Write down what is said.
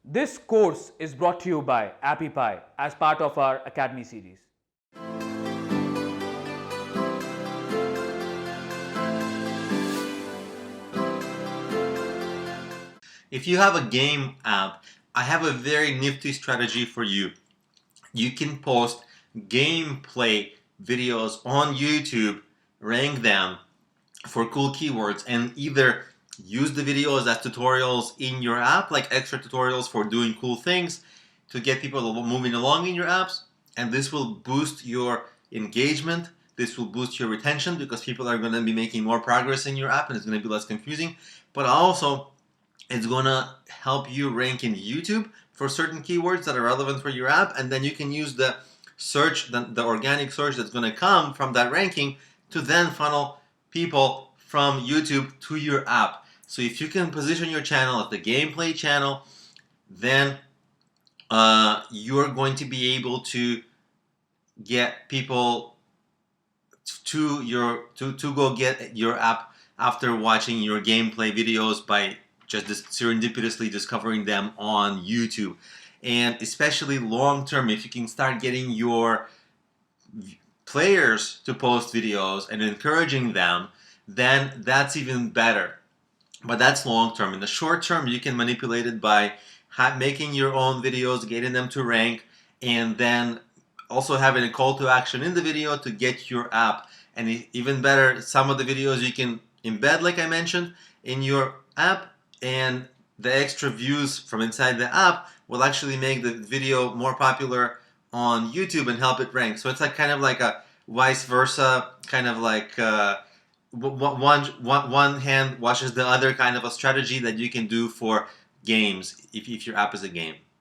This course is brought to you by AppyPie as part of our Academy series. If you have a game app, I have a very nifty strategy for you. You can post gameplay videos on YouTube, rank them for cool keywords, and either use the videos as tutorials in your app, like extra tutorials for doing cool things to get people moving along in your apps, and this will boost your engagement. This will boost your retention because people are going to be making more progress in your app and it's going to be less confusing. But also, it's going to help you rank in YouTube for certain keywords that are relevant for your app, and then you can use the search, the organic search that's going to come from that ranking to then funnel people from YouTube to your app. So if you can position your channel as the gameplay channel, then you're going to be able to get people to go get your app after watching your gameplay videos by just serendipitously discovering them on YouTube. And especially long term, if you can start getting your players to post videos and encouraging them, then that's even better. But that's long term. In the short term, you can manipulate it by making your own videos, getting them to rank, and then also having a call to action in the video to get your app. And even better, some of the videos you can embed, like I mentioned, in your app, and the extra views from inside the app will actually make the video more popular on YouTube and help it rank. So it's like kind of like a vice versa, kind of like one hand washes the other kind of a strategy that you can do for games if your app is a game.